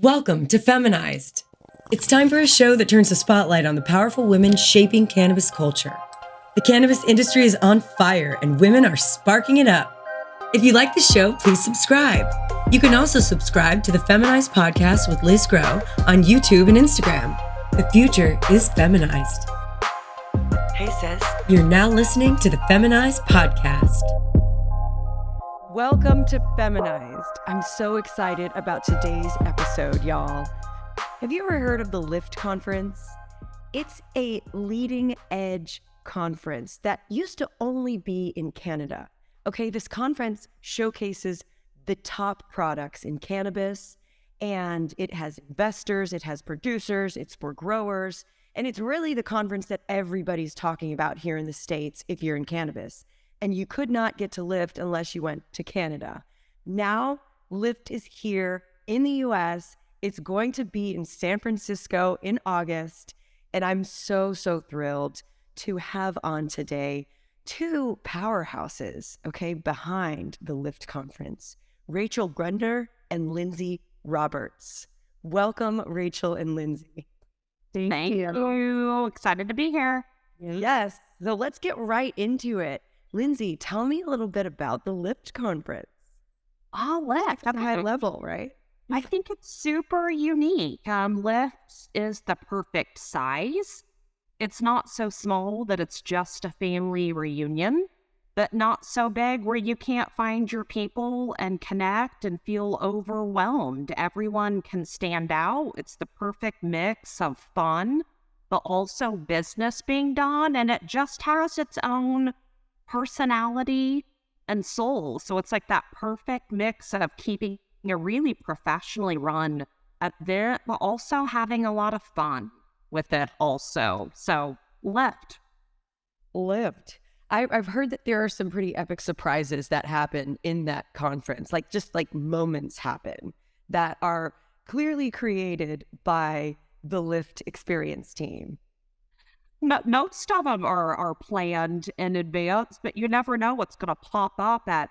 Welcome to Feminized. It's time for a show that turns the spotlight on the powerful women shaping cannabis culture. The cannabis industry is on fire and women are sparking it up. If you like the show, please subscribe. You can also subscribe to the Feminized podcast with Liz Grow on YouTube and Instagram. The future is feminized. Hey sis. You're now listening to the Feminized podcast. Welcome to Feminized. I'm so excited about today's episode, y'all. Have you ever heard of the LIFT conference? It's a leading edge conference that used to only be in Canada. Okay, this conference showcases the top products in cannabis, and it has investors, it has producers, it's for growers, and it's really the conference that everybody's talking about here in the States if you're in cannabis. And you could not get to LIFT unless you went to Canada. Now, LIFT is here in the US. It's going to be in San Francisco in August. And I'm so thrilled to have on today two powerhouses, okay, behind the LIFT conference, Rachel Grundner and Lindsay Roberts. Welcome, Rachel and Lindsay. Thank you. Excited to be here. Yes. So let's get right into it. Lindsay, tell me a little bit about the LIFT conference. LIFT. At a high level, right? I think it's super unique. LIFT is the perfect size. It's not so small that it's just a family reunion, but not so big where you can't find your people and connect and feel overwhelmed. Everyone can stand out. It's the perfect mix of fun, but also business being done, and it just has its own personality and soul. So it's like that perfect mix of keeping a really professionally run event, but also having a lot of fun with it also. So LIFT. I've heard that there are some pretty epic surprises that happen in that conference, like moments happen that are clearly created by the LIFT experience team. Most of them are planned in advance, but you never know what's going to pop up at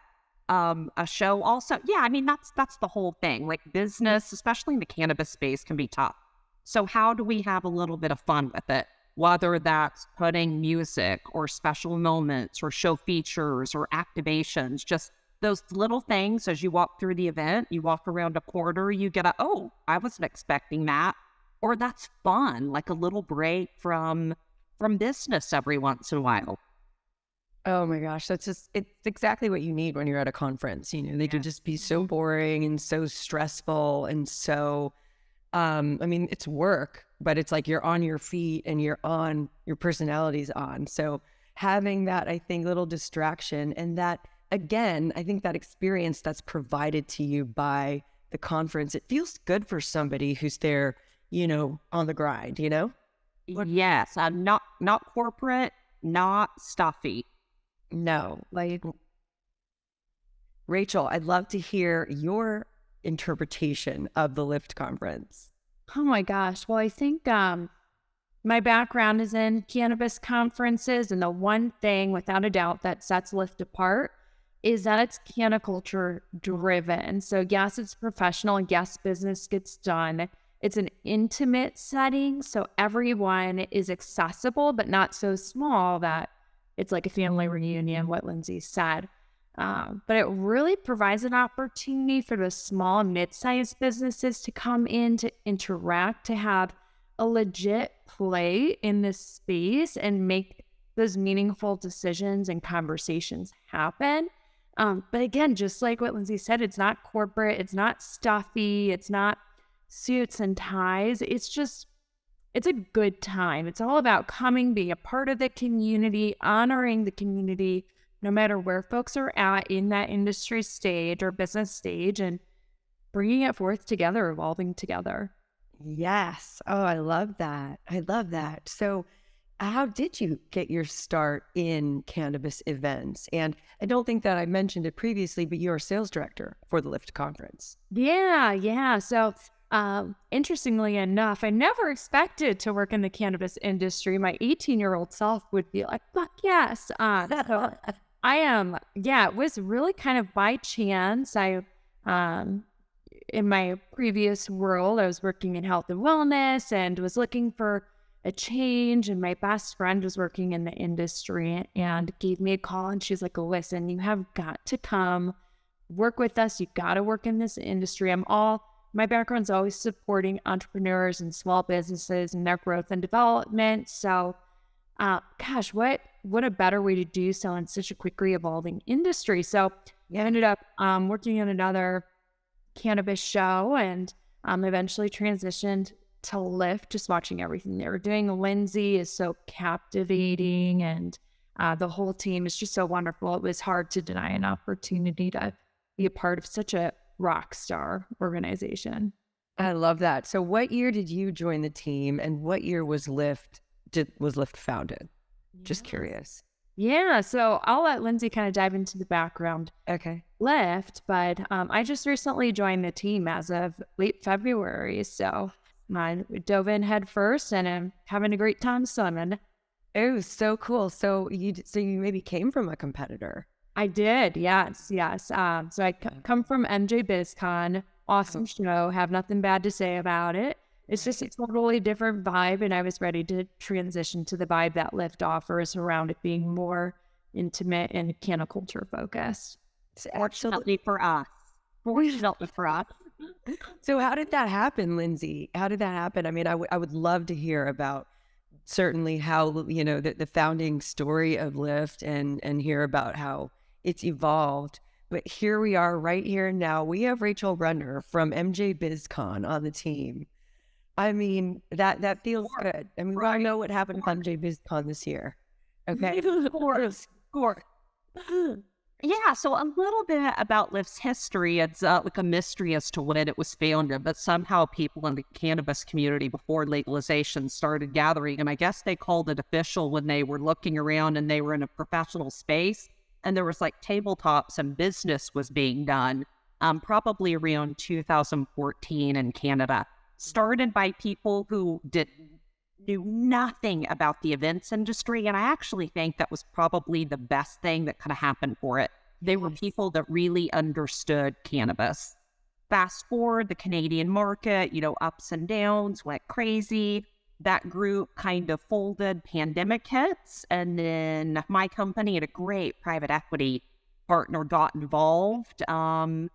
a show. Also, yeah, I mean, that's the whole thing. Like business, especially in the cannabis space, can be tough. So how do we have a little bit of fun with it? Whether that's putting music or special moments or show features or activations, just those little things as you walk through the event, you walk around a corner, you get I wasn't expecting that. Or that's fun, like a little break from business every once in a while. Oh my gosh, it's exactly what you need when you're at a conference. You know, they can just be so boring and so stressful and so, it's work, but it's like you're on your feet and your personality's on. So having that, I think, little distraction and that, again, I think that experience that's provided to you by the conference, it feels good for somebody who's there, on the grind, Yes, I'm not corporate, not stuffy. No, Rachel, I'd love to hear your interpretation of the LIFT conference. Oh my gosh. Well, I think my background is in cannabis conferences, and the one thing, without a doubt, that sets LIFT apart is that it's cannaculture driven. So yes, it's professional. Yes, business gets done. It's an intimate setting, so everyone is accessible, but not so small that it's like a family reunion, what Lindsay said. But it really provides an opportunity for the small and mid-sized businesses to come in, to interact, to have a legit play in this space and make those meaningful decisions and conversations happen. But again, just like what Lindsay said, it's not corporate, it's not stuffy, it's not suits and ties. It's a good time. It's all about coming, being a part of the community, honoring the community, no matter where folks are at in that industry stage or business stage, and bringing it forth together, evolving together. Yes. Oh, I love that. So how did you get your start in cannabis events? And I don't think that I mentioned it previously, but you're a sales director for the LIFT conference. Yeah. So interestingly enough, I never expected to work in the cannabis industry. My 18-year-old self would be like, fuck yes. So it was really kind of by chance. I in my previous world, I was working in health and wellness and was looking for a change. And my best friend was working in the industry and gave me a call. And she's like, listen, you have got to come work with us. You got to work in this industry. My background's always supporting entrepreneurs and small businesses and their growth and development. So, gosh, what a better way to do so in such a quickly evolving industry. So I ended up working on another cannabis show and eventually transitioned to LIFT, just watching everything they were doing. Lindsay is so captivating and the whole team is just so wonderful. It was hard to deny an opportunity to be a part of such a rock star organization. I love that. So what year did you join the team and what year was LIFT founded? Just curious. Yeah, so I'll let Lindsay kind of dive into the background. Okay. LIFT, but I just recently joined the team as of late February. So I dove in head first and I'm having a great time swimming. Oh, so cool. So you maybe came from a competitor. I did, yes. So I come from MJ BizCon, awesome show, have nothing bad to say about it. It's just a totally different vibe, and I was ready to transition to the vibe that LIFT offers around it being more intimate and canaculture focused. Fortunately for us. Fortunately for us. So how did that happen, Lindsay? How did that happen? I mean, I would love to hear about certainly how, you know, the founding story of LIFT and hear about how it's evolved. But here we are right here and now. We have Rachel Grundner from MJ BizCon on the team. I mean, that feels good. I mean, we all know what happened at MJ BizCon this year. Okay. Of course. Yeah, so a little bit about LIFT's history. It's like a mystery as to when it was founded, but somehow people in the cannabis community before legalization started gathering, and I guess they called it official when they were looking around and they were in a professional space, and there was like tabletops and business was being done, probably around 2014 in Canada. Started by people who knew nothing about the events industry, and I actually think that was probably the best thing that could have happened for it. They were people that really understood cannabis. Fast forward, the Canadian market, ups and downs, went crazy. That group kind of folded, pandemic hits, and then my company and a great private equity partner got involved, kind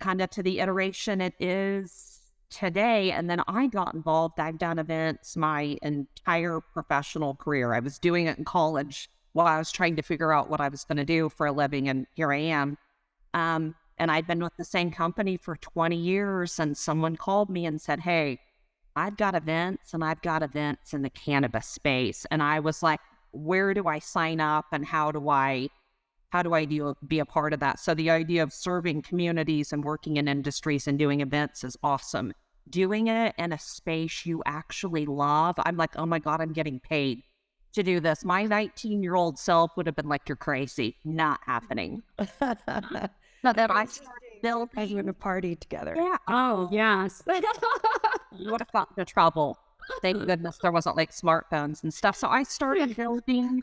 of to the iteration it is today. And then I got involved. I've done events my entire professional career. I was doing it in college while I was trying to figure out what I was going to do for a living, and here I am. And I've been with the same company for 20 years, and someone called me and said, hey, I've got events and I've got events in the cannabis space. And I was like, where do I sign up and how do I be a part of that? So the idea of serving communities and working in industries and doing events is awesome. Doing it in a space you actually love, I'm like, oh my God, I'm getting paid to do this. My 19-year-old self would have been like, you're crazy. Not happening. Not that I started building a party together. Yeah. Oh, yes. You would have gotten into trouble. Thank goodness there wasn't like smartphones and stuff. So I started building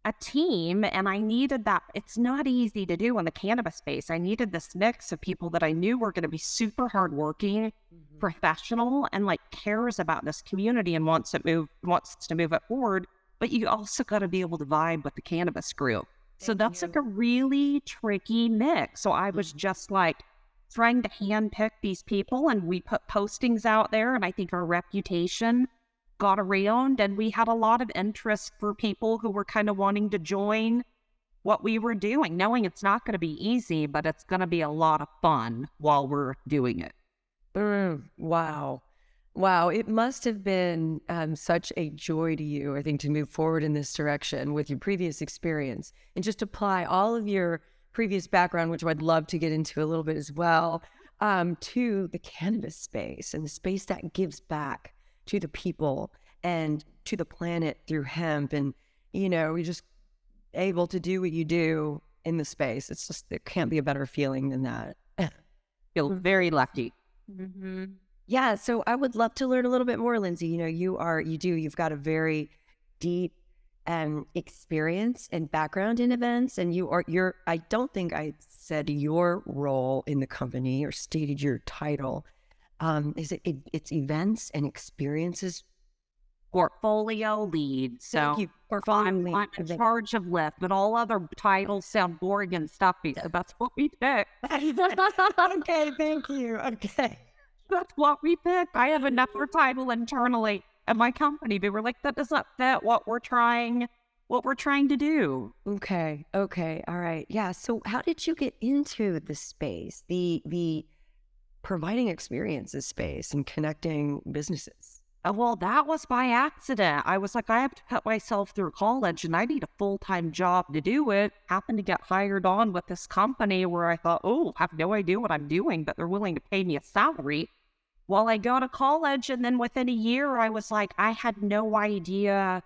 a team, and I needed that. It's not easy to do in the cannabis space. I needed this mix of people that I knew were going to be super hardworking, professional, and like cares about this community and wants to move it forward. But you also got to be able to vibe with the cannabis group. So that's like a really tricky mix. So I was just like trying to handpick these people, and we put postings out there, and I think our reputation got around, and we had a lot of interest for people who were kind of wanting to join what we were doing, knowing it's not going to be easy, but it's going to be a lot of fun while we're doing it. Wow. It must have been such a joy to you, I think, to move forward in this direction with your previous experience and just apply all of your previous background, which I'd love to get into a little bit as well, to the cannabis space and the space that gives back to the people and to the planet through hemp. And, you're just able to do what you do in the space. It's just, there can't be a better feeling than that. Feel very lucky. Mm-hmm. Yeah. So I would love to learn a little bit more, Lindsay. You've got a very deep experience and background in events, and I don't think I said your role in the company or stated your title. It's events and experiences. Portfolio lead. So Thank you. Portfolio I'm lead. in charge of LIFT, but all other titles sound boring and stuffy. So that's what we picked. Okay, thank you. Okay. That's what we picked. I have another title internally at my company, but we're like, that does not fit what we're trying to do. Okay. All right. Yeah. So how did you get into the space, the providing experiences space and connecting businesses? Well, that was by accident. I was like, I have to put myself through college and I need a full-time job to do it. Happened to get hired on with this company where I thought, oh, I have no idea what I'm doing, but they're willing to pay me a salary while I go to college. And then within a year, I was like, I had no idea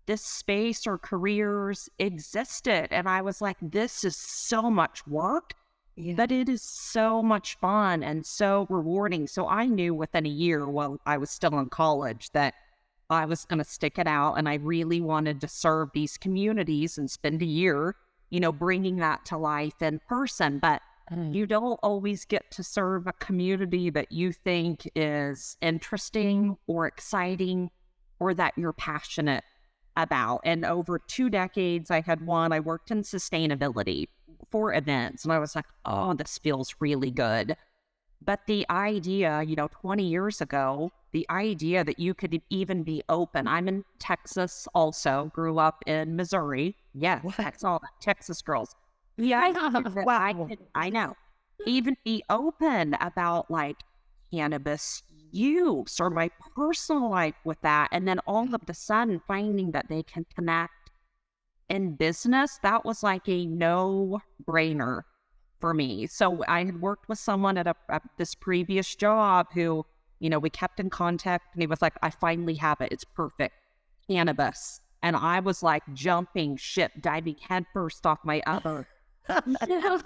this space or careers existed. And I was like, this is so much work. Yeah. But it is so much fun and so rewarding. So I knew within a year while I was still in college that I was going to stick it out, and I really wanted to serve these communities and spend a year, bringing that to life in person. But you don't always get to serve a community that you think is interesting or exciting or that you're passionate about. And over 2 decades, I worked in sustainability for events, and I was like, oh, this feels really good. But the idea, 20 years ago, the idea that you could even be open. I'm in Texas also, grew up in Missouri. Yeah, that's all Texas girls. Yeah, I know. Even be open about like cannabis use or my personal life with that. And then all of a sudden finding that they can connect in business, that was like a no-brainer for me. So I had worked with someone at this previous job who, we kept in contact, and he was like, I finally have it. It's perfect. Cannabis. And I was like jumping ship, diving headfirst off my other. And he was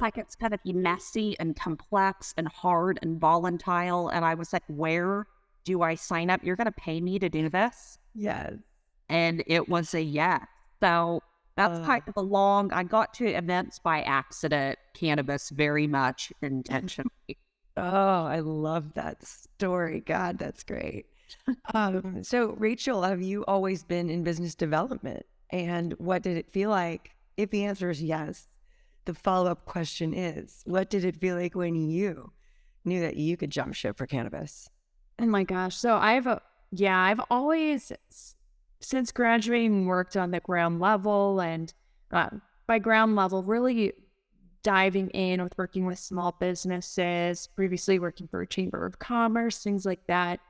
like, it's going to be messy and complex and hard and volatile. And I was like, where do I sign up? You're going to pay me to do this? Yes. And it was a yes. So that's kind of I got to events by accident, cannabis very much intentionally. Oh, I love that story. God, that's great. So Rachel, have you always been in business development? And what did it feel like? If the answer is yes, the follow-up question is, what did it feel like when you knew that you could jump ship for cannabis? Oh my gosh. So I've always, since graduating, worked on the ground level, and by ground level, really diving in with working with small businesses, previously working for a chamber of commerce, things like that.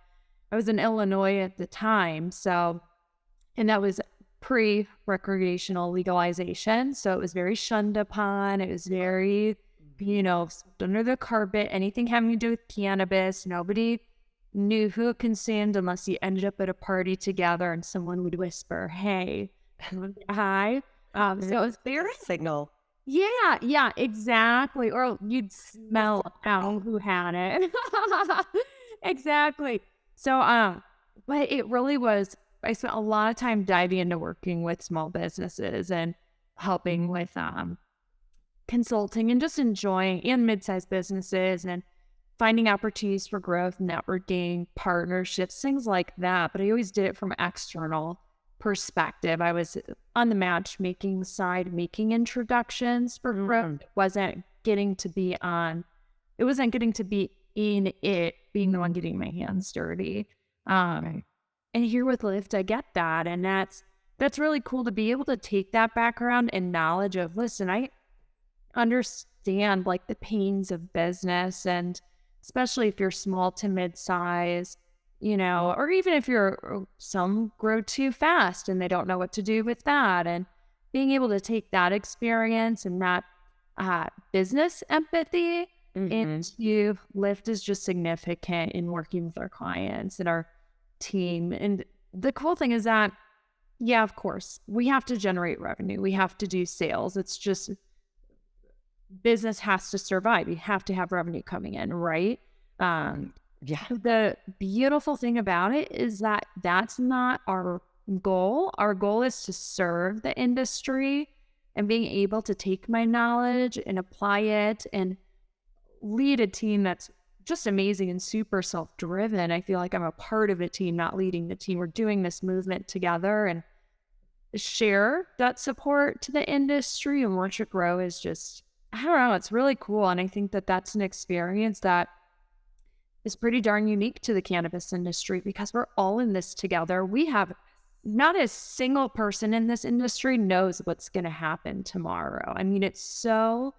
I was in Illinois at the time. And that was pre-recreational legalization. So it was very shunned upon. It was very, under the carpet, anything having to do with cannabis. Nobody knew who it consumed unless you ended up at a party together and someone would whisper, hey, hi. So it was very signal. Yeah, exactly. Or you'd smell out who had it. Exactly. So, but it really was, I spent a lot of time diving into working with small businesses and helping with consulting and just enjoying, and mid-sized businesses, and finding opportunities for growth, networking, partnerships, things like that. But I always did it from an external perspective. I was on the matchmaking side, making introductions for growth. It wasn't getting to be in it, being the one getting my hands dirty. And here with LIFT, I get that. And that's really cool to be able to take that background and knowledge of, listen, I understand like the pains of business, and especially if you're small to mid-size, or even if some grow too fast and they don't know what to do with that. And being able to take that experience and that business empathy into LIFT is just significant in working with our clients and our team. And the cool thing is that, yeah, of course, we have to generate revenue. We have to do sales. It's just business has to survive. You have to have revenue coming in, right? The beautiful thing about it is that that's not our goal. Our goal is to serve the industry, and being able to take my knowledge and apply it and lead a team that's just amazing and super self-driven. I feel like I'm a part of a team, not leading the team. We're doing this movement together, and share that support to the industry and watch it grow is just, I don't know, it's really cool. And I think that that's an experience that is pretty darn unique to the cannabis industry, because we're all in this together. We have not a single person in this industry knows what's going to happen tomorrow. I mean, it's so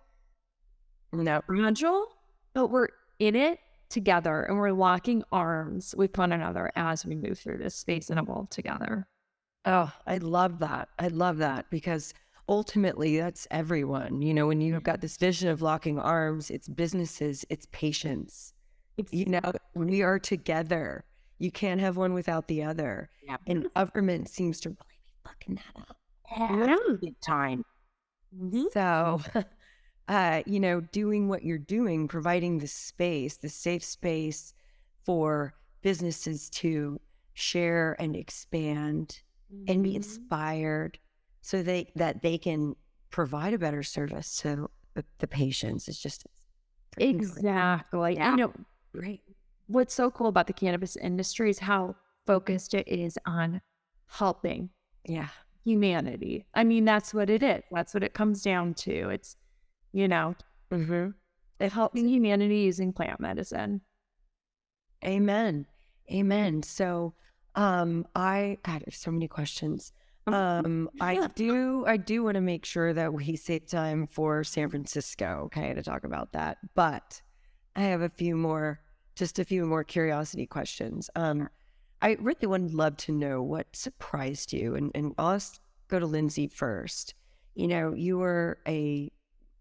fragile, but we're in it together, and we're locking arms with one another as we move through this space and evolve together. Oh, I love that. I love that, because ultimately that's everyone. You know, when you've got this vision of locking arms, it's businesses, it's patients. You know, we are together. You can't have one without the other. Yeah. And government seems to really be fucking that up. Yeah. Big time. So, you know, doing what you're doing, providing the space, the safe space for businesses to share and expand and be inspired, so that they can provide a better service to the patients. It's just Exactly. Yeah. You know, great. what's so cool about the cannabis industry is how focused it is on helping Yeah. humanity. I mean, that's what it is. That's what it comes down to. It's, you know, it helping humanity using plant medicine. Amen. Amen. So, God, there's so many questions. I do want to make sure that we save time for San Francisco, okay, to talk about that. But I have just a few more curiosity questions. I really would love to know what surprised you, and I'll go to Lindsay first. You know, you were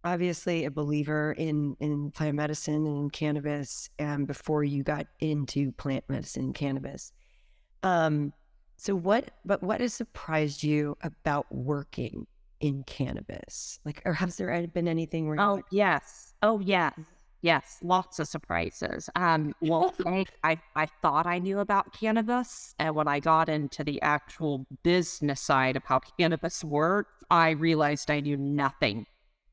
obviously a believer in plant medicine and cannabis, before you got into plant medicine and cannabis. So what has surprised you about working in cannabis? Like, or has there been anything where Oh, yes. Oh, yes. Yes. Lots of surprises. Well, I thought I knew about cannabis. And when I got into the actual business side of how cannabis worked, I realized I knew nothing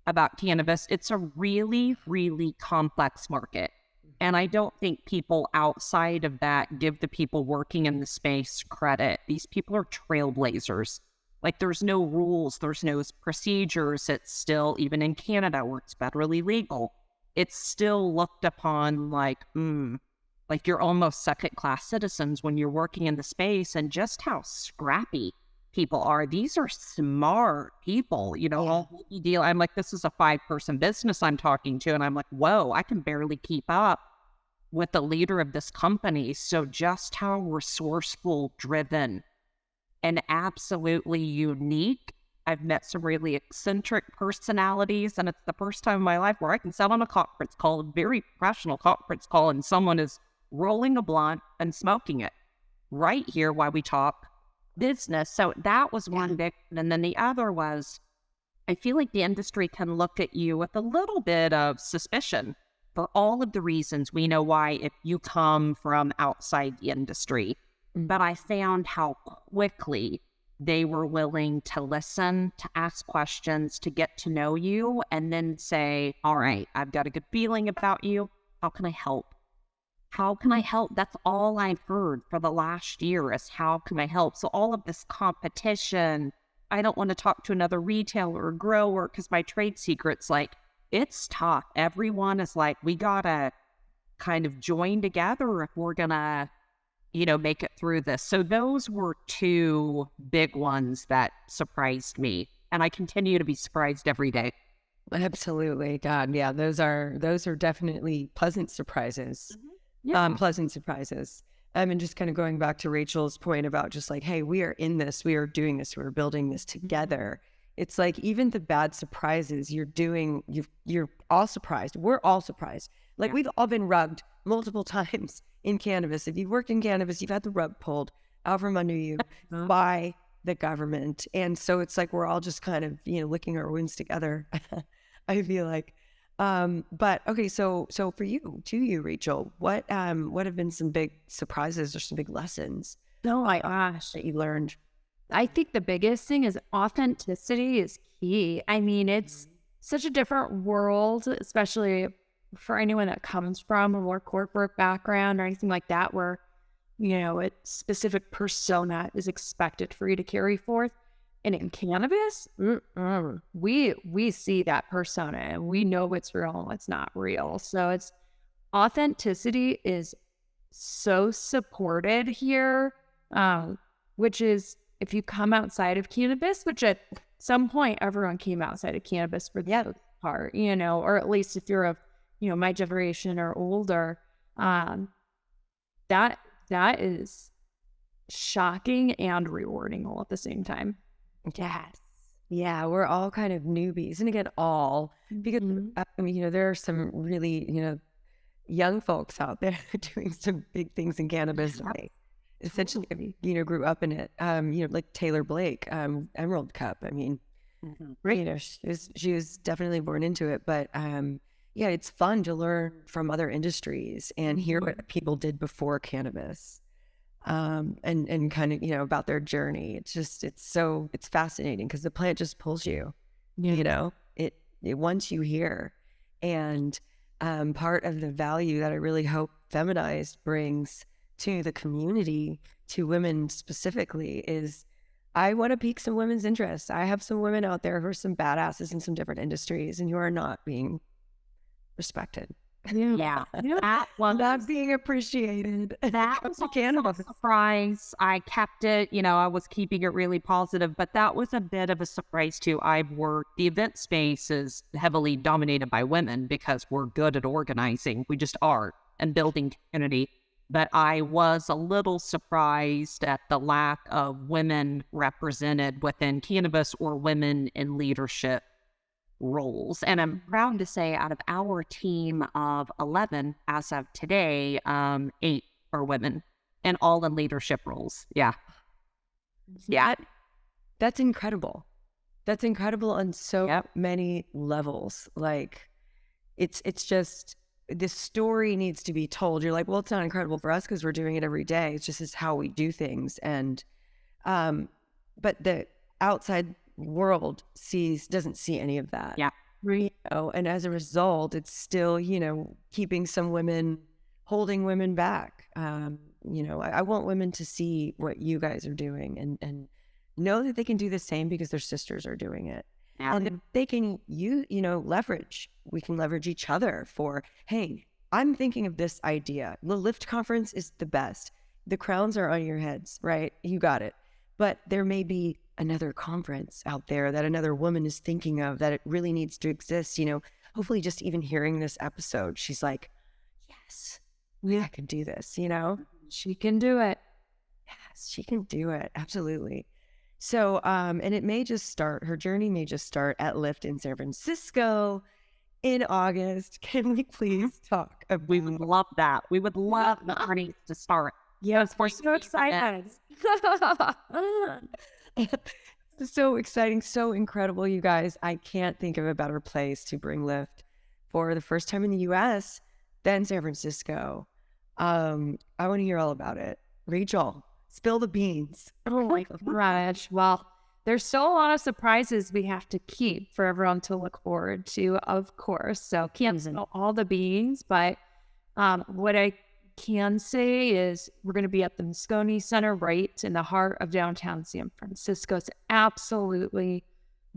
about cannabis. It's a really, really complex market. And I don't think people outside of that give the people working in the space credit. These people are trailblazers. Like, there's no rules, there's no procedures. It's still, even in Canada where it's federally legal, it's still looked upon like you're almost second-class citizens when you're working in the space. And just how scrappy people are. These are smart people, you know, all deal. I'm like, this is a 5-person business I'm talking to. And I'm like, whoa, I can barely keep up with the leader of this company. So just how resourceful, driven, and absolutely unique. I've met some really eccentric personalities, and it's the first time in my life where I can sit on a conference call, a very professional conference call, and someone is rolling a blunt and smoking it right here while we talk business. So that was one big, and then the other was, I feel like the industry can look at you with a little bit of suspicion for all of the reasons we know why if you come from outside the industry. But I found how quickly they were willing to listen, to ask questions, to get to know you, and then say, all right, I've got a good feeling about you. How can I help? How can I help? That's all I've heard for the last year is how can I help? So all of this competition, I don't want to talk to another retailer or grower because my trade secret's like, it's tough. Everyone is like, we gotta kind of join together if we're gonna, you know, make it through this. So those were two big ones that surprised me. And I continue to be surprised every day. Absolutely. God, yeah, those are definitely pleasant surprises. Pleasant surprises. And just kind of going back to Rachel's point about just like, hey, we are in this, we are doing this, we're building this together. It's like even the bad surprises you're all surprised. We're all surprised. Like we've all been rugged multiple times in cannabis. If you've worked in cannabis, you've had the rug pulled out from under you by the government. And so it's like we're all just kind of, you know, licking our wounds together. I feel like. But okay, so for you, Rachel, what have been some big surprises or some big lessons? Oh my gosh. That you learned? I think the biggest thing is authenticity is key. I mean, it's such a different world, especially for anyone that comes from a more corporate background or anything like that, where, you know, a specific persona is expected for you to carry forth. And in cannabis, we see that persona and we know what's real and what's not real. So it's authenticity is so supported here, which is if you come outside of cannabis, which at some point everyone came outside of cannabis for the most part, you know, or at least if you're of, you know, my generation or older, that is shocking and rewarding all at the same time. Yes. Yeah, we're all kind of newbies. And again, all, because, I mean, you know, there are some really, you know, young folks out there doing some big things in cannabis. Like, essentially, you know, grew up in it. You know, like Taylor Blake, Emerald Cup. I mean, you know, she was definitely born into it. But yeah, it's fun to learn from other industries and hear what people did before cannabis. And kind of, you know, about their journey. It's fascinating because the plant just pulls you, you know, it wants you here. And part of the value that I really hope Feminized brings to the community, to women specifically, is I want to pique some women's interest. I have some women out there who are some badasses in some different industries and who are not being respected. Yeah. That was Not being appreciated. That was a surprise. I kept it, you know, I was keeping it really positive, but that was a bit of a surprise too. The event space is heavily dominated by women because we're good at organizing. We just are, and building community. But I was a little surprised at the lack of women represented within cannabis or women in leadership roles. And I'm proud to say out of our team of 11 as of today, 8 are women and all in leadership roles. Yeah. That's incredible. That's incredible on so many levels. Like it's just, this story needs to be told. You're like, well, it's not incredible for us because we're doing it every day. It's just how we do things. And but the outside world doesn't see any of that. Yeah. You know, and as a result, it's still, you know, keeping some women, holding women back. You know, I want women to see what you guys are doing and know that they can do the same because their sisters are doing it. Yeah. And if they can, you know, we can leverage each other for, hey, I'm thinking of this idea. The LIFT conference is the best. The crowns are on your heads, right? You got it. But there may be another conference out there that another woman is thinking of that it really needs to exist. You know, hopefully just even hearing this episode, she's like, yes, I can do this, you know? She can do it. Yes, she can do it. Absolutely. So, and her journey may just start at LIFT in San Francisco in August. Can we please talk about? We would love that. We would love the journey to start. Yes, we're so excited. So exciting, so incredible, you guys. I can't think of a better place to bring LIFT for the first time in the US than San Francisco. I want to hear all about it. Rachel, spill the beans. Oh my gosh. Well, there's still a lot of surprises we have to keep for everyone to look forward to, of course. So can't spill all the beans, but what I can say is we're going to be at the Moscone Center right in the heart of downtown San Francisco. It's absolutely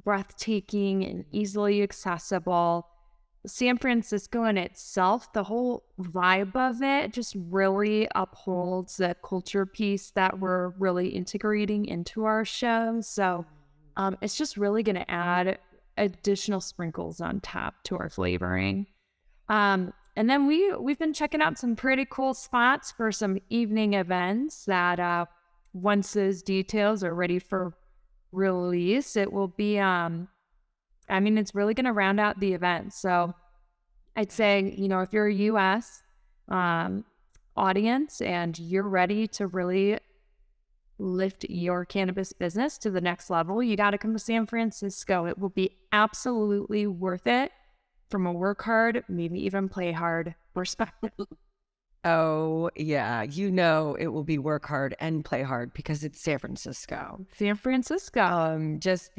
breathtaking and easily accessible. San Francisco in itself, the whole vibe of it just really upholds the culture piece that we're really integrating into our show. So it's just really going to add additional sprinkles on top to our flavoring. And then we've been checking out some pretty cool spots for some evening events that once those details are ready for release, it will be, it's really going to round out the event. So I'd say, you know, if you're a U.S. audience and you're ready to really lift your cannabis business to the next level, you got to come to San Francisco. It will be absolutely worth it from a work hard, maybe even play hard perspective. Oh, yeah. You know, it will be work hard and play hard because it's San Francisco. San Francisco. Just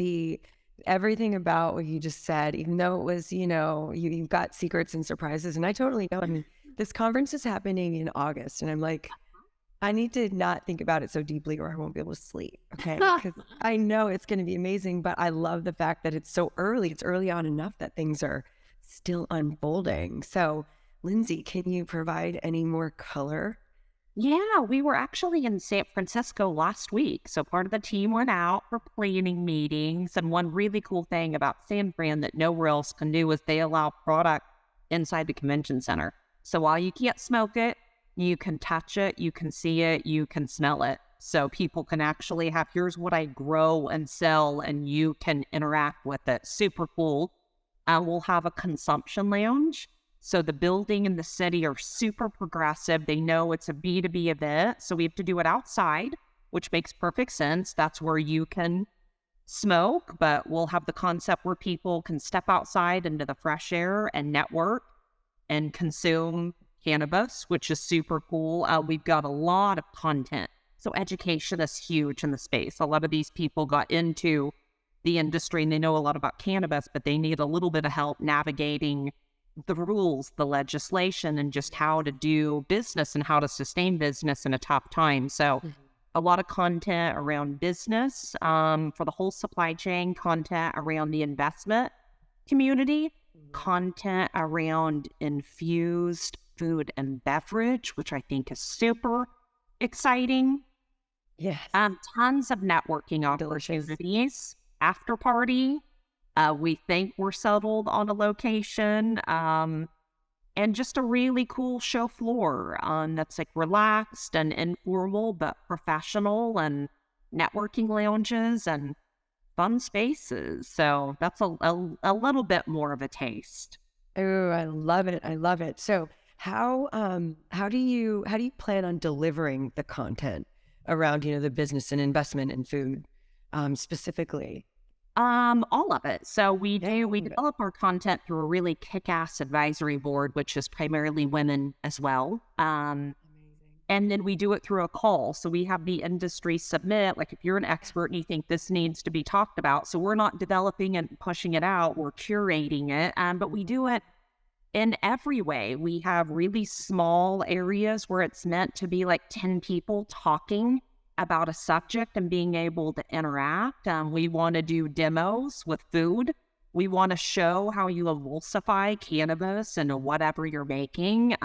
everything about what you just said, even though it was, you've got secrets and surprises. And I totally know. I mean, this conference is happening in August. And I'm like, I need to not think about it so deeply or I won't be able to sleep. Okay. Because I know it's going to be amazing, but I love the fact that it's so early. It's early on enough that things are still unfolding. So, Lindsay, can you provide any more color? Yeah, we were actually in San Francisco last week. So part of the team went out for planning meetings. And one really cool thing about San Fran that nowhere else can do is they allow product inside the convention center. So while you can't smoke it, you can touch it, you can see it, you can smell it. So people can actually have, here's what I grow and sell, and you can interact with it. Super cool. We'll have a consumption lounge. So the building and the city are super progressive. They know it's a B2B event, so we have to do it outside, which makes perfect sense. That's where you can smoke, but we'll have the concept where people can step outside into the fresh air and network and consume cannabis, which is super cool. We've got a lot of content. So education is huge in the space. A lot of these people got into the industry and they know a lot about cannabis, but they need a little bit of help navigating the rules, the legislation, and just how to do business and how to sustain business in a tough time. So a lot of content around business for the whole supply chain, content around the investment community, content around infused food and beverage, which I think is super exciting. Yes. Tons of networking opportunities, after party. We think we're settled on a location, and just a really cool show floor that's like relaxed and informal, but professional, and networking lounges and fun spaces. So that's a little bit more of a taste. Oh, I love it. I love it. So how do you plan on delivering the content around, the business and investment in food, specifically? All of it. So we develop our content through a really kick-ass advisory board, which is primarily women as well. And then we do it through a call. So we have the industry submit, like if you're an expert and you think this needs to be talked about. So we're not developing and pushing it out, we're curating it. But we do it in every way. We have really small areas where it's meant to be like 10 people talking about a subject and being able to interact. We want to do demos with food. We want to show how you emulsify cannabis into whatever you're making.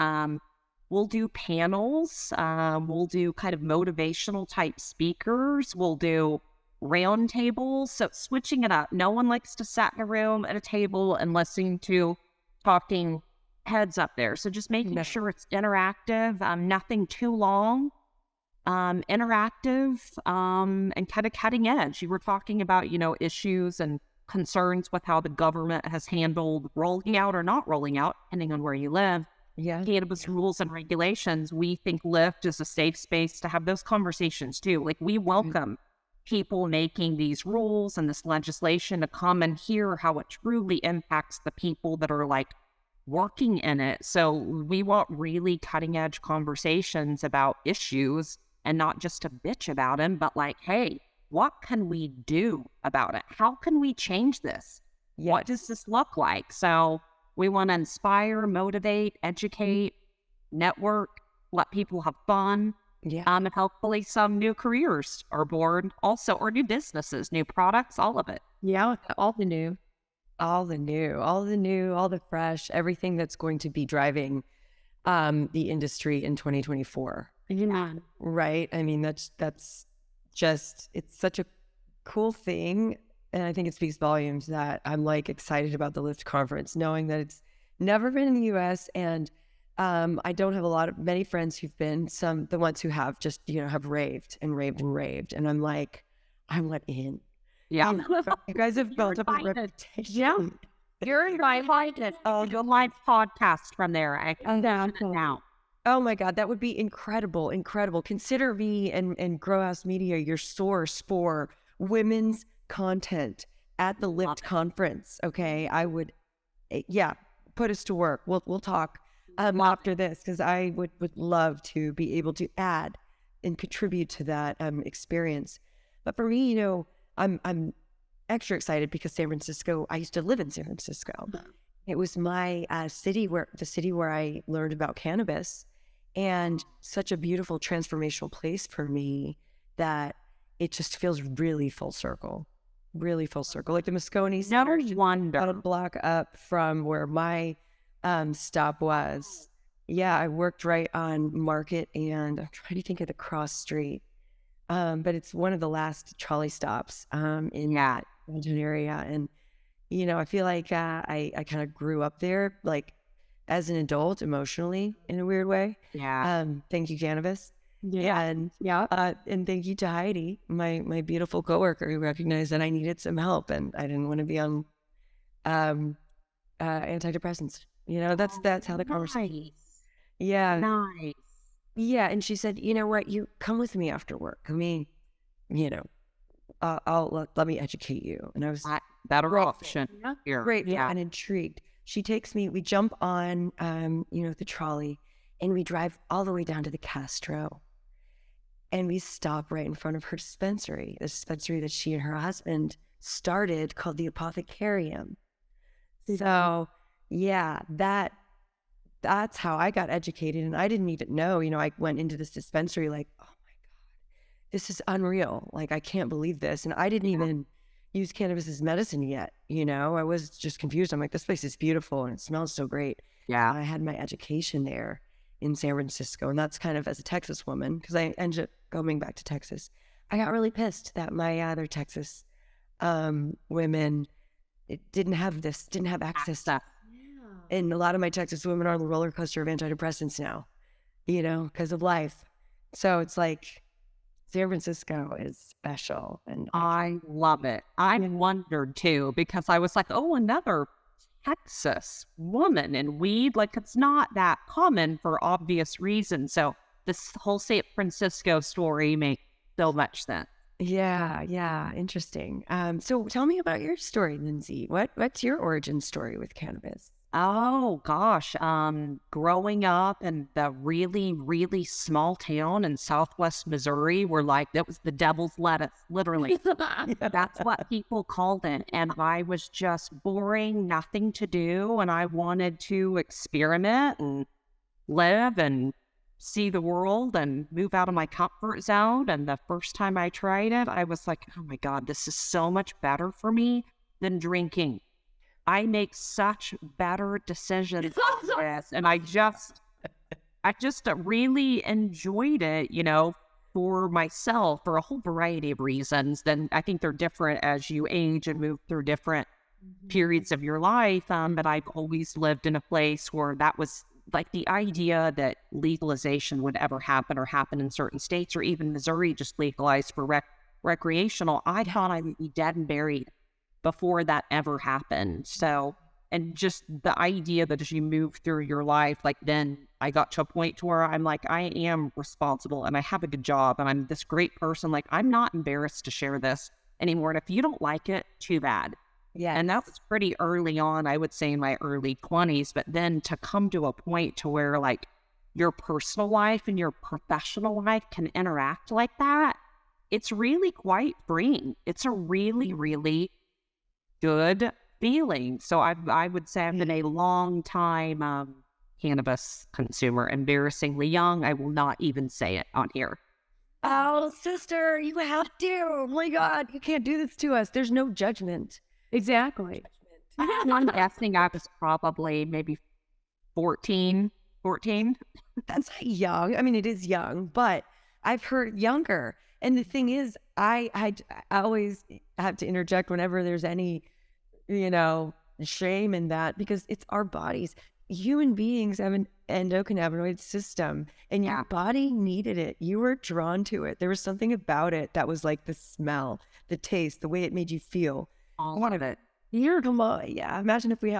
We'll do panels. We'll do kind of motivational type speakers. We'll do round tables. So switching it up. No one likes to sit in a room at a table and listening to talking heads up there. So just making sure it's interactive, nothing too long. Interactive, and kind of cutting edge. You were talking about, issues and concerns with how the government has handled rolling out or not rolling out, depending on where you live. Cannabis rules and regulations. We think LIFT is a safe space to have those conversations too. Like we welcome people making these rules and this legislation to come and hear how it truly impacts the people that are like working in it. So we want really cutting edge conversations about issues, and not just to bitch about them, but like, hey, what can we do about it? How can we change this? Yes. What does this look like? So we want to inspire, motivate, educate, network, let people have fun, and hopefully some new careers are born also, or new businesses, new products, all of it. Yeah, all the new. All the fresh, everything that's going to be driving the industry in 2024. Yeah. Right. I mean, that's just, it's such a cool thing. And I think it speaks volumes that I'm like excited about the LIFT conference, knowing that it's never been in the US. And I don't have many friends who've been, the ones who have just, have raved and raved and raved. And I'm like, I want in. Yeah. You guys have built up a reputation. Yeah. You're invited. Oh, do a live podcast from there. I can down now. Oh my God, that would be incredible, incredible. Consider me and Grow House Media your source for women's content at the LIFT conference. Okay, I would, put us to work. We'll talk. after this, because I would love to be able to add and contribute to that experience. But for me, I'm extra excited because San Francisco, I used to live in San Francisco. It was my the city where I learned about cannabis, and such a beautiful transformational place for me that it just feels really full circle. Really full circle. Like the Moscone No Center, wonder. about a block up from where my stop was. Yeah, I worked right on Market, and I'm trying to think of the cross street. But it's one of the last trolley stops in that downtown area. And, I feel like I kind of grew up there, like as an adult, emotionally in a weird way. Yeah. Thank you, cannabis. Yeah. And Yeah. and thank you to Heidi, my beautiful coworker, who recognized that I needed some help and I didn't want to be on antidepressants. That's how the conversation. Nice. Yeah. Nice. Yeah. And she said, you know what, you come with me after work. I mean, let me educate you. And I was Better option here. great. Yeah. And intrigued. She takes me, we jump on, the trolley, and we drive all the way down to the Castro. And we stop right in front of her dispensary, the dispensary that she and her husband started, called the Apothecarium. So, yeah, that's how I got educated. And I didn't even know, I went into this dispensary like, oh my God, this is unreal. Like, I can't believe this. And I didn't even use cannabis as medicine yet. I was just confused. I'm like, this place is beautiful and it smells so great. Yeah. I had my education there in San Francisco. And that's kind of, as a Texas woman, because I ended up going back to Texas, I got really pissed that my other Texas women didn't have access to. And a lot of my Texas women are on the roller coaster of antidepressants now, because of life. So it's like San Francisco is special. And I love it. I wondered too, because I was like, oh, another Texas woman in weed. Like, it's not that common for obvious reasons. So this whole San Francisco story makes so much sense. Yeah. Interesting. So tell me about your story, Lindsay. What's your origin story with cannabis? Oh gosh. Growing up in the really, really small town in Southwest Missouri, where that was the devil's lettuce, literally. That's what people called it. And I was just boring, nothing to do. And I wanted to experiment and live and see the world and move out of my comfort zone. And the first time I tried it, I was like, oh my God, this is so much better for me than drinking. I make such better decisions on this. And I just really enjoyed it, for myself, for a whole variety of reasons. Then I think they're different as you age and move through different periods of your life. But I've always lived in a place where that was like the idea that legalization would ever happen or happen in certain states, or even Missouri just legalized for recreational. I thought I would be dead and buried before that ever happened. So, and just the idea that as you move through your life, like then I got to a point to where I'm like, I am responsible and I have a good job and I'm this great person. Like, I'm not embarrassed to share this anymore. And if you don't like it, too bad. Yeah. And that was pretty early on, I would say in my early 20s. But then to come to a point to where like your personal life and your professional life can interact like that, it's really quite freeing. It's a really, really good feeling. So I would say I've been a long time cannabis consumer, embarrassingly young. I will not even say it on here. Oh, sister, you have to. Oh my God, you can't do this to us. There's no judgment. Exactly. I'm guessing I was probably maybe 14. That's not young. I mean, it is young, but I've heard younger. And the thing is, I always have to interject whenever there's any, shame in that, because it's our bodies. Human beings have an endocannabinoid system, and your body needed it. You were drawn to it. There was something about it that was like the smell, the taste, the way it made you feel. All of it. Yeah. Imagine if we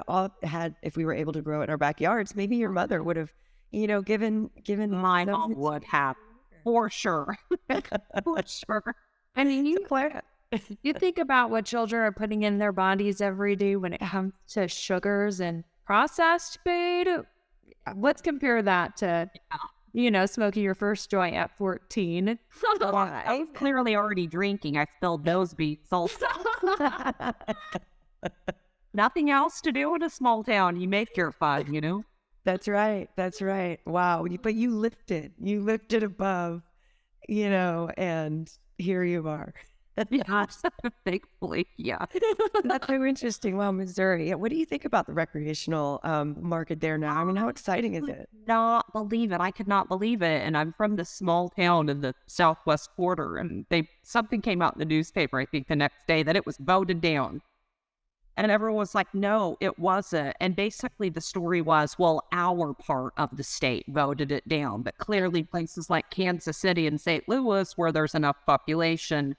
if we were able to grow it in our backyards, maybe your mother would have, given my mom would have, for sure. For sure. I mean, you think about what children are putting in their bodies every day when it comes to sugars and processed food. let's compare that to, smoking your first joint at 14. I was clearly already drinking. I spilled those beats also. Nothing else to do in a small town. You make your fun. That's right. That's right. Wow. But you lifted above, and here you are. Yes, thankfully, yeah. That's so interesting. Wow, Missouri. What do you think about the recreational market there now? I mean, how exciting is it? Not believe it. I could not believe it. And I'm from this small town in the southwest quarter, and something came out in the newspaper, I think, the next day that it was voted down. And everyone was like, no, it wasn't. And basically the story was, well, our part of the state voted it down. But clearly places like Kansas City and St. Louis, where there's enough population,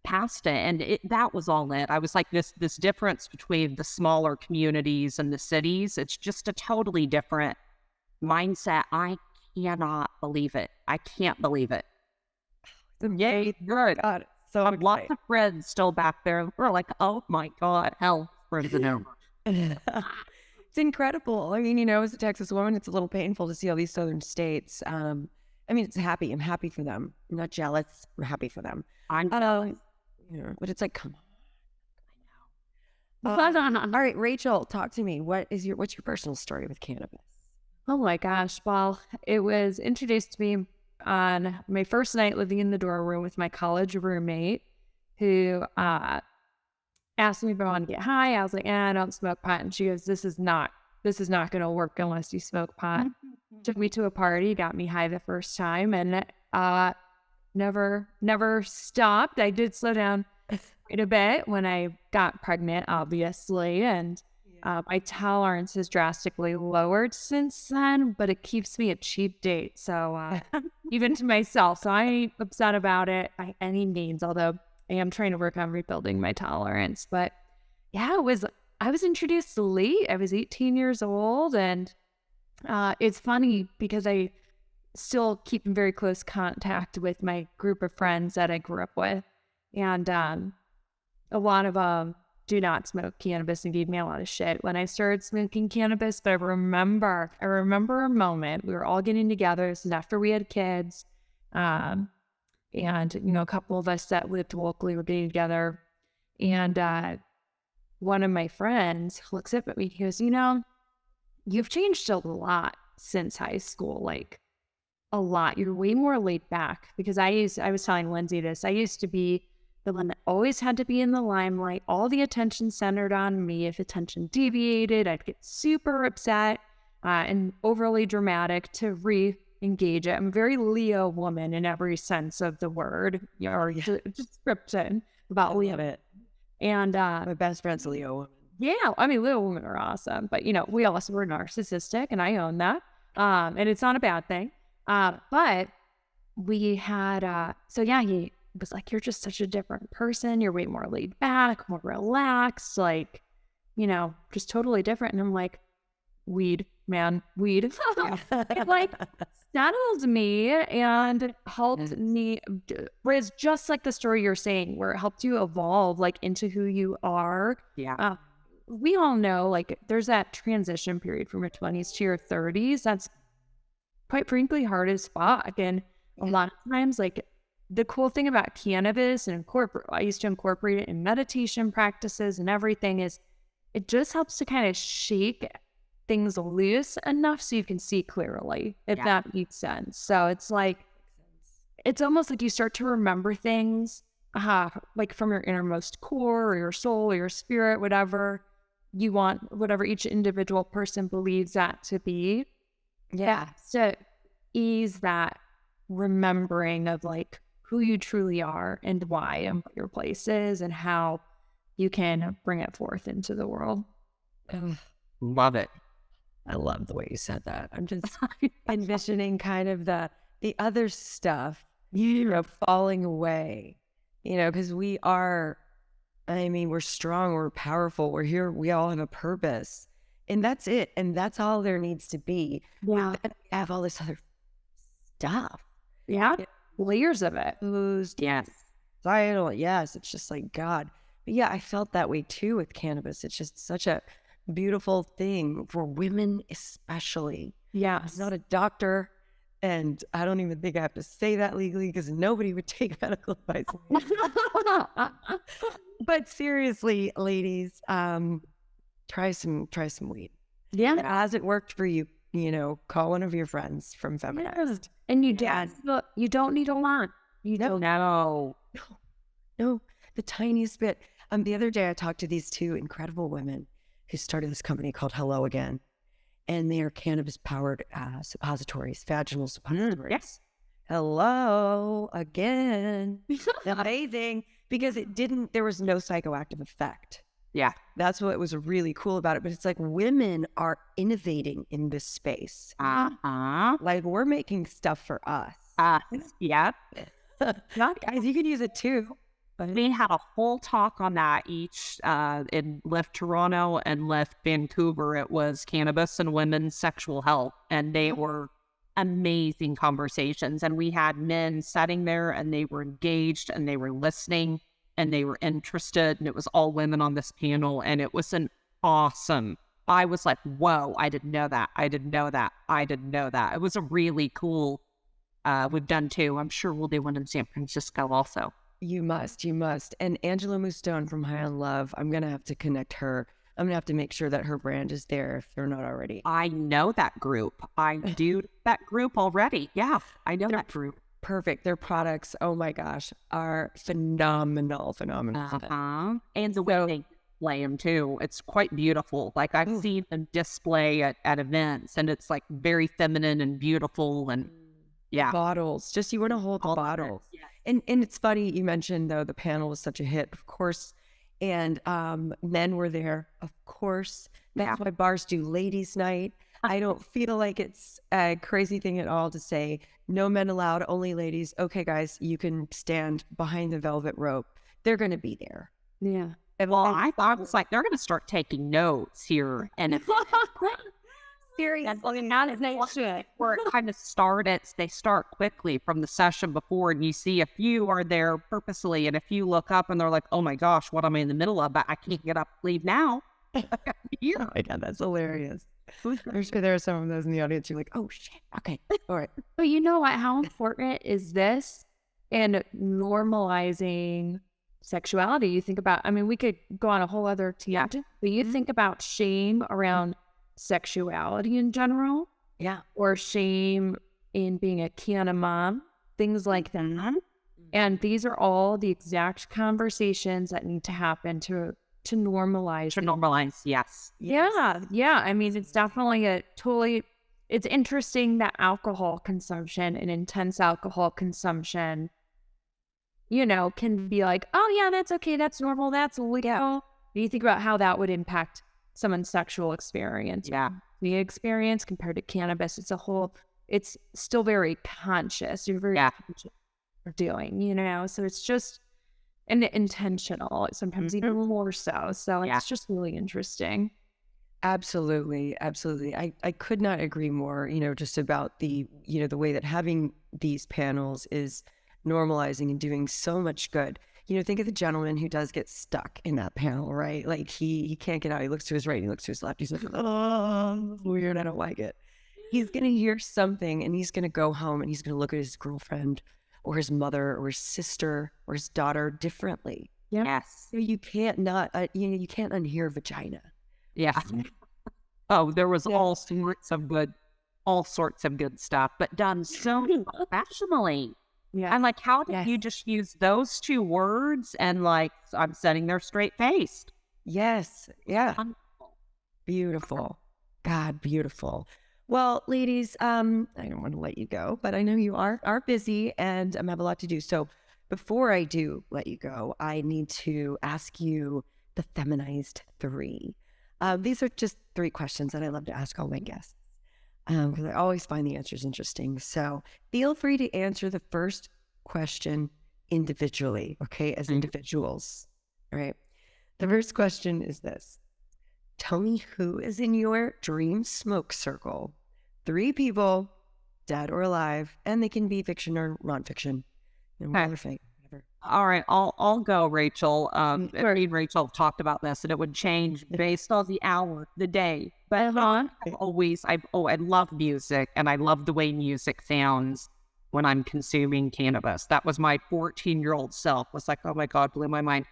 passed it. And that was all it. I was like, this difference between the smaller communities and the cities, it's just a totally different mindset. I cannot believe it. I can't believe it. Yay, good. God, so lots of friends still back there. We're like, oh my God, hell. It's incredible. I mean, as a Texas woman, it's a little painful to see all these southern states. I'm happy for them. I'm not jealous. I'm happy for them. I know. But it's like, come on. All right, Rachel, talk to me. What's your personal story with cannabis? Oh my gosh. Well, it was introduced to me on my first night living in the dorm room with my college roommate who, asked me if I wanted to get high. I was like, I don't smoke pot. And she goes, this is not going to work unless you smoke pot. Took me to a party, got me high the first time, and never stopped. I did slow down quite a bit when I got pregnant, obviously, and my tolerance has drastically lowered since then, but it keeps me a cheap date. So even to myself, so I ain't upset about it by any means, although I am trying to work on rebuilding my tolerance. But yeah, I was introduced late. I was 18 years old, and it's funny because I still keep in very close contact with my group of friends that I grew up with. And a lot of them do not smoke cannabis and gave me a lot of shit when I started smoking cannabis. But I remember a moment, we were all getting together. This is after we had kids. And, a couple of us that lived locally were getting together. And one of my friends looks up at me. He goes, you've changed a lot since high school, like a lot. You're way more laid back. Because I was telling Lindsay this. I used to be the one that always had to be in the limelight. All the attention centered on me. If attention deviated, I'd get super upset and overly dramatic to engage it. I'm a very Leo woman in every sense of the word, or description about Leo. It. And my best friend's a Leo woman. Yeah, I mean, Leo women are awesome, but we also were narcissistic, and I own that. And it's not a bad thing. But we had he was like, you're just such a different person. You're way more laid back, more relaxed, like, just totally different. And I'm like, weed. It like settled me and helped me. It's just like the story you're saying, where it helped you evolve like into who you are. Yeah. We all know, like, there's that transition period from your 20s to your 30s. That's quite frankly hard as fuck. And a lot of times, like, the cool thing about cannabis and I used to incorporate it in meditation practices and everything, is it just helps to kind of shake things loose enough so you can see clearly, if that makes sense. So it's like, it's almost like you start to remember things like from your innermost core or your soul or your spirit, whatever you want, whatever each individual person believes that to be. Yeah. To ease that remembering of like who you truly are and why and what your place is and how you can bring it forth into the world. Love it. I love the way you said that. I'm just envisioning kind of the other stuff, falling away, because we are, we're strong, we're powerful, we're here, we all have a purpose, and that's it. And that's all there needs to be. Yeah. But then we have all this other stuff. Yeah. Layers of it. Yes. Societal. Yes. It's just like, God. But yeah, I felt that way too with cannabis. It's just such a beautiful thing for women, especially. Yeah. I'm not a doctor. And I don't even think I have to say that legally because nobody would take medical advice. But seriously, ladies, try some weed. Yeah. Has it worked for you? Call one of your friends from Feminized. And you don't need a lot. You don't. No, the tiniest bit. The other day I talked to these two incredible women who started this company called Hello Again. And they are cannabis-powered suppositories, vaginal suppositories. Yes. Hello again. Amazing. Because there was no psychoactive effect. Yeah. That's what was really cool about it. But it's like women are innovating in this space. Like we're making stuff for us. Yeah. Guys, you could use it too. We had a whole talk on that each in LIFT Toronto and LIFT Vancouver. It was cannabis and women's sexual health. And they were amazing conversations. And we had men sitting there and they were engaged and they were listening and they were interested. And it was all women on this panel. And it was an awesome. I was like, whoa, I didn't know that. I didn't know that. I didn't know that. It was a really cool, we've done two. I'm sure we'll do one in San Francisco also. You must. And Angela Moustone from High on Love, I'm going to have to connect her. I'm going to have to make sure that her brand is there if they're not already. I know that group. I do that group already. Yeah, I know that group. Perfect. Their products, oh my gosh, are phenomenal. And the way they display them too. It's quite beautiful. Like I've seen them display at events and it's like very feminine and beautiful and bottles. Just you want to hold the bottles. Yeah. And it's funny you mentioned though the panel was such a hit, of course, and men were there, of course. That's why bars do ladies' night. I don't feel like it's a crazy thing at all to say no men allowed, only ladies. Okay, guys, you can stand behind the velvet rope. They're going to be there. Yeah. Well, I thought it's like they're going to start taking notes here, and if seriously, not as they should. Where it kind of started, they start quickly from the session before, and you see a few are there purposely, and if you look up and they're like, "Oh my gosh, what am I in the middle of? But I can't get up, leave now." Oh my God, that's hilarious. I'm sure there are some of those in the audience. You're like, "Oh shit, okay, all right." But you know what? How important is this and normalizing sexuality? You think about. I mean, we could go on a whole other tangent, but you think about shame around sexuality in general, or shame in being a canna mom, things like that. And these are all the exact conversations that need to happen to normalize. To normalize, yes. Yeah. I mean, it's definitely it's interesting that alcohol consumption and intense alcohol consumption, can be like, oh yeah, that's okay, that's normal, that's legal. You think about how that would impact someone's sexual experience. The experience compared to cannabis, it's still very conscious. You're very conscious of doing, so it's just intentional, sometimes even more so. So it's just really interesting. Absolutely. I could not agree more, just about the way that having these panels is normalizing and doing so much good. Think of the gentleman who does get stuck in that panel, right? Like he can't get out. He looks to his right, he looks to his left. He's like, oh, weird, I don't like it. He's going to hear something and he's going to go home and he's going to look at his girlfriend or his mother or his sister or his daughter differently. Yes. So you can't you can't unhear vagina. Yeah. Oh, there was all sorts of good stuff, but done so professionally. Yeah. And like, how did you just use those two words and like, I'm sitting there straight faced? Yes. Yeah. Beautiful. God, beautiful. Well, ladies, I don't want to let you go, but I know you are busy and have a lot to do. So before I do let you go, I need to ask you the Feminized 3. These are just 3 questions that I love to ask all my guests. Because I always find the answers interesting. So feel free to answer the first question individually, okay, as individuals, all right? The first question is this. Tell me who is in your dream smoke circle. 3 people, dead or alive, and they can be fiction or nonfiction. Whatever. All right, I'll go, Rachel. Me and Rachel talked about this, and it would change based on the hour, the day. But I love music, and I love the way music sounds when I'm consuming cannabis. That was my 14-year-old self was like, oh my God, blew my mind.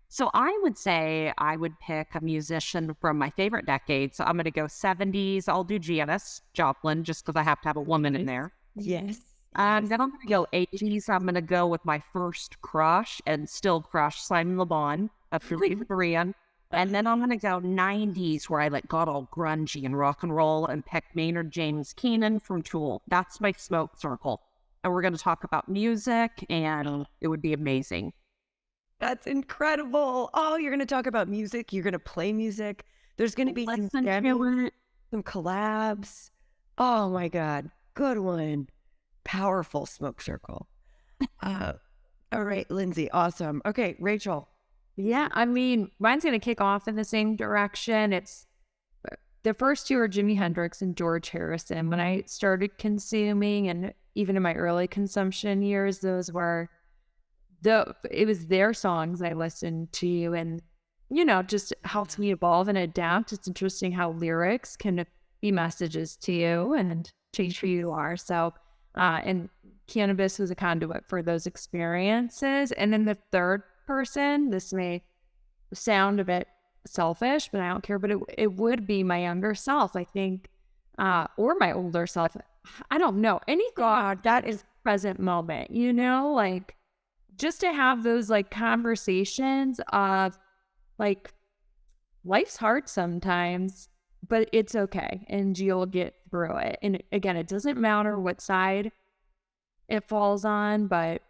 So I would say I would pick a musician from my favorite decade. So I'm going to go 70s. I'll do Janis Joplin just because I have to have a woman in there. Yes. Then I'm going to go 80s. I'm going to go with my first crush and still crush, Simon Le Bon. That's really Korean. And then I'm going to go 90s where I got all grungy and rock and roll and pick Maynard James Keenan from Tool. That's my smoke circle. And we're going to talk about music and it would be amazing. That's incredible. Oh, you're going to talk about music. You're going to play music. There's going to be some collabs. Oh my God. Good one. Powerful smoke circle. All right, Lindsay. Awesome. Okay, Rachel. Yeah, I mean, mine's going to kick off in the same direction. It's the first two are Jimi Hendrix and George Harrison. When I started consuming, and even in my early consumption years, those were it was their songs I listened to, and just helped me evolve and adapt. It's interesting how lyrics can be messages to you and change who you are. So, and cannabis was a conduit for those experiences. And then the third person, this may sound a bit selfish, but I don't care, but it would be my younger self, I think, or my older self. I don't know. Any God that is present moment, just to have those conversations of life's hard sometimes, but it's okay and you'll get through it. And again, it doesn't matter what side it falls on, but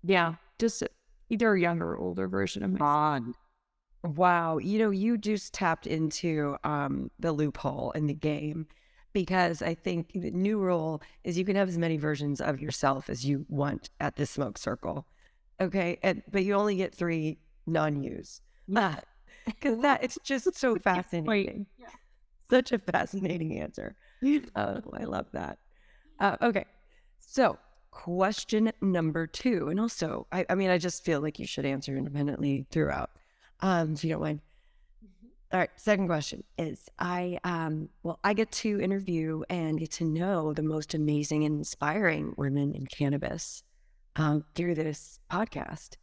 yeah, just either a younger or older version of myself. Wow. You just tapped into the loophole in the game, because I think the new rule is you can have as many versions of yourself as you want at the smoke circle. Okay. But you only get 3 non-use. Because it's just so fascinating. Yeah. Such a fascinating answer. I love that. Okay. So question number 2. And also, I just feel like you should answer independently throughout. If you don't mind. All right. Second question is I get to interview and get to know the most amazing and inspiring women in cannabis through this podcast.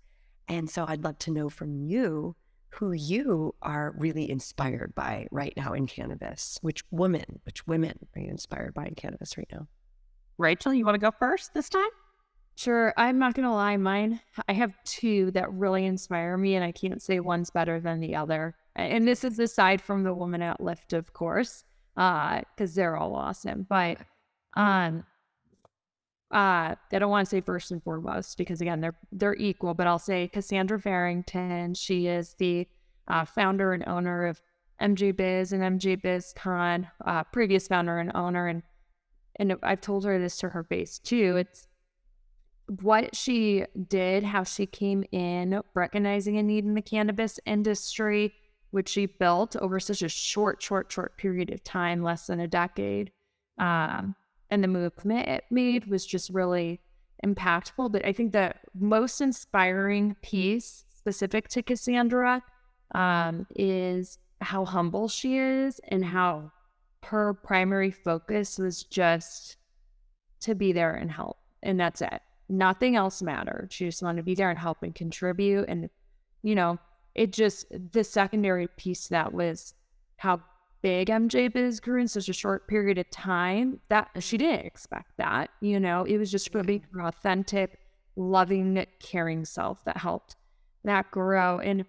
And so I'd love to know from you who you are really inspired by right now in cannabis. Which women are you inspired by in cannabis right now? Rachel, you want to go first this time? Sure. I'm not going to lie. I have 2 that really inspire me, and I can't say one's better than the other. And this is aside from the woman at LIFT, of course, because they're all awesome. But I don't want to say first and foremost because, again, they're equal. But I'll say Cassandra Farrington. She is the founder and owner of MJ Biz and MJ Biz Con, previous founder and owner. And I've told her this to her face too. It's what she did, how she came in, recognizing a need in the cannabis industry, which she built over such a short period of time, less than a decade. And the movement it made was just really impactful. But I think the most inspiring piece specific to Cassandra is how humble she is and how her primary focus was just to be there and help. And that's it. Nothing else mattered. She just wanted to be there and help and contribute. And, it just, the secondary piece that was how big MJ Biz grew in such a short period of time, that she didn't expect that. It was just really her authentic, loving, caring self that helped that grow. And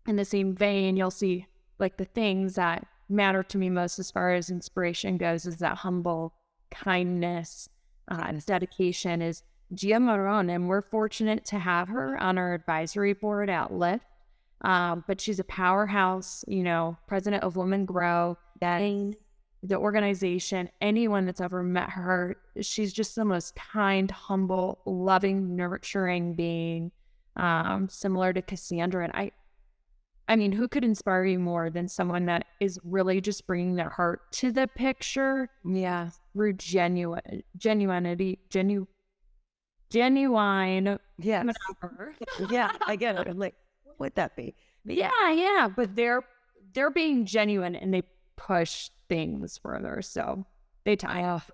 in the same vein, you'll see the things that matter to me most as far as inspiration goes is that humble kindness, dedication is Gia Marron, and we're fortunate to have her on our advisory board at LIFT. But she's a powerhouse, president of Women Grow, the organization. Anyone that's ever met her, she's just the most kind, humble, loving, nurturing being, similar to Cassandra. And I mean, who could inspire you more than someone that is really just bringing their heart to the picture? Yeah, through genuinity, genuine. Yes. Yeah, I get it. I'm like, what would that be? Yeah. But they're being genuine and they push things further. So they tie off.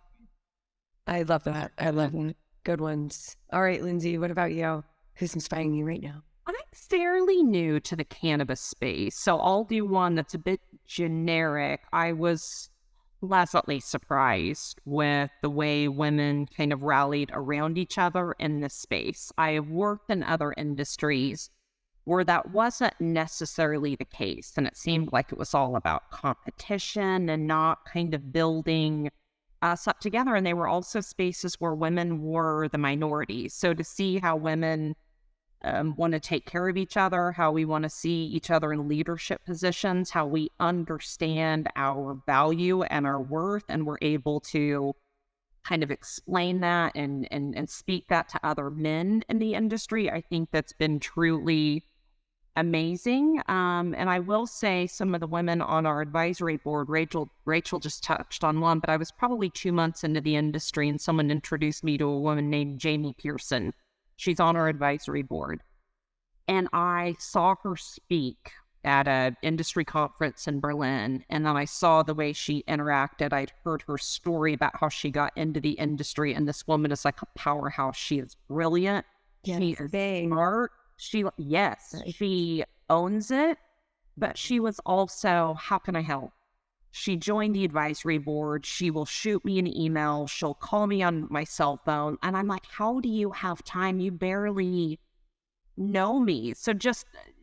I love that. I love it. Good ones. All right, Lindsay, what about you? Who's inspiring you right now? I'm fairly new to the cannabis space, so I'll do one that's a bit generic. I was pleasantly surprised with the way women kind of rallied around each other in this space. I have worked in other industries where that wasn't necessarily the case, and it seemed like it was all about competition and not kind of building us up together. And they were also spaces where women were the minority. So to see how women want to take care of each other, how we want to see each other in leadership positions, how we understand our value and our worth, and we're able to kind of explain that and speak that to other men in the industry. I think that's been truly amazing. And I will say some of the women on our advisory board, Rachel just touched on one, but I was probably 2 months into the industry and someone introduced me to a woman named Jamie Pearson. She's on our advisory board. And I saw her speak at an industry conference in Berlin. And then I saw the way she interacted. I'd heard her story about how she got into the industry. And this woman is like a powerhouse. She is brilliant. Yes, she is smart. She owns it. But she was also, how can I help? She joined the advisory board. She will shoot me an email. She'll call me on my cell phone. And I'm like, how do you have time? You barely know me. So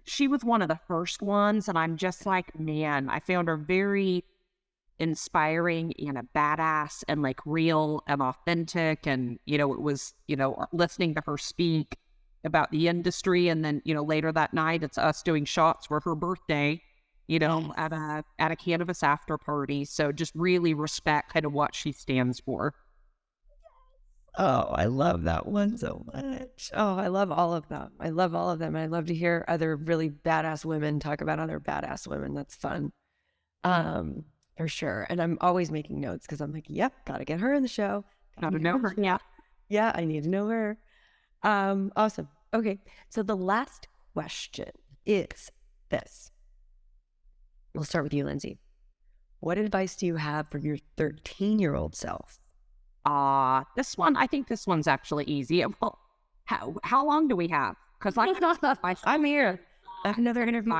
she was one of the first ones. And I'm just like, man, I found her very inspiring and a badass and like real and authentic. And, it was, listening to her speak about the industry. And then, later that night, it's us doing shots for her birthday. At a cannabis after party. So just really respect kind of what she stands for. Oh, I love that one so much. Oh, I love all of them. I love to hear other really badass women talk about other badass women. That's fun. For sure. And I'm always making notes because I'm like, yep, gotta get her in the show. Gotta know her. Yeah. Yeah, I need to know her. Awesome. Okay. So the last question is this. We'll start with you, Lindsay. What advice do you have for your 13-year-old self? I think this one's actually easy. Well, how long do we have? Because I'm here. I have another interview.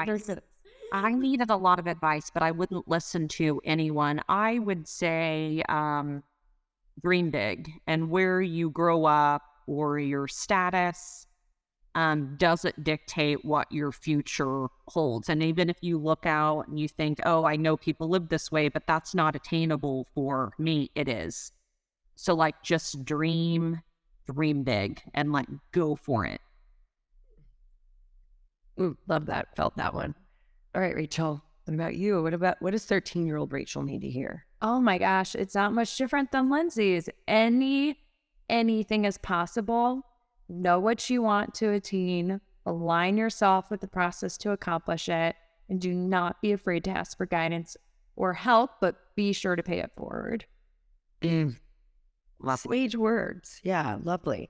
I needed a lot of advice, but I wouldn't listen to anyone. I would say dream big, and where you grow up or your status doesn't dictate what your future holds. And even if you look out and you think, oh, I know people live this way, but that's not attainable for me, it is. So like just dream big and like go for it. Ooh, love that. Felt that one. All right, Rachel, what about you? What does 13-year-old Rachel need to hear? Oh my gosh, it's not much different than Lindsay's. Anything is possible. Know what you want to attain, align yourself with the process to accomplish it, and do not be afraid to ask for guidance or help, but be sure to pay it forward. Sage words. Yeah, lovely.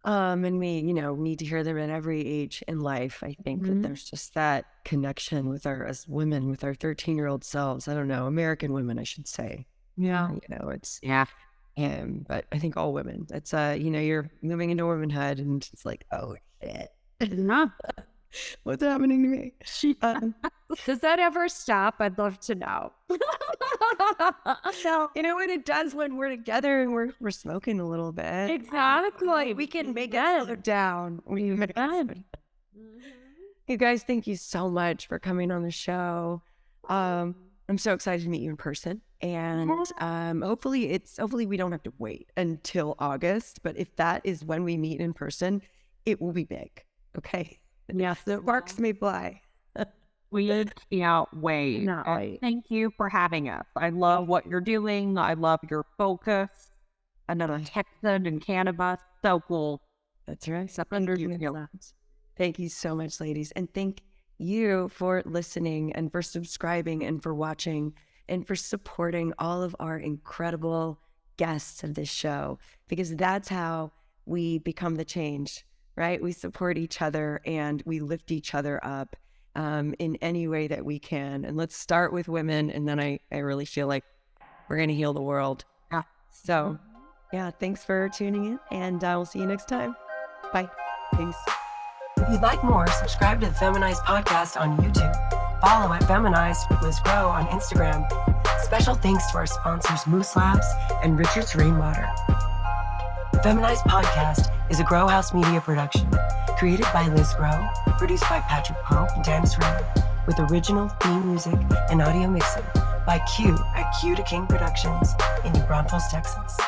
And we, need to hear them at every age in life. I think that there's just that connection with as women, with our 13-year-old selves. I don't know, American women, I should say. Yeah. It's, yeah. But I think all women, it's, you're moving into womanhood and it's like, oh shit. What's happening to me? Does that ever stop? I'd love to know. So, what it does when we're together and we're smoking a little bit. Exactly. We can make it slow down. You guys, thank you so much for coming on the show. I'm so excited to meet you in person. And hopefully we don't have to wait until August. But if that is when we meet in person, it will be big. Okay. Yes, the sparks may fly. We can't wait. No. Thank you for having us. I love what you're doing. I love your focus. Another Texan and cannabis. So cool. That's right. Thank you so much, ladies. And thank you for listening and for subscribing and for watching and for supporting all of our incredible guests of this show, because that's how we become the change, right? We support each other and we lift each other up in any way that we can. And let's start with women. And then I really feel like we're going to heal the world. Yeah. So yeah, thanks for tuning in, and we'll see you next time. Bye. Thanks. If you'd like more, subscribe to the Feminized podcast on YouTube. Follow at Feminized with Liz Grow on Instagram. Special thanks to our sponsors Moose Labs and Richard's Rainwater. The Feminized podcast is a Grow House Media production, created by Liz Grow, produced by Patrick Pope and Dennis Ray, with original theme music and audio mixing by Q at Q to King Productions in New Braunfels, Texas.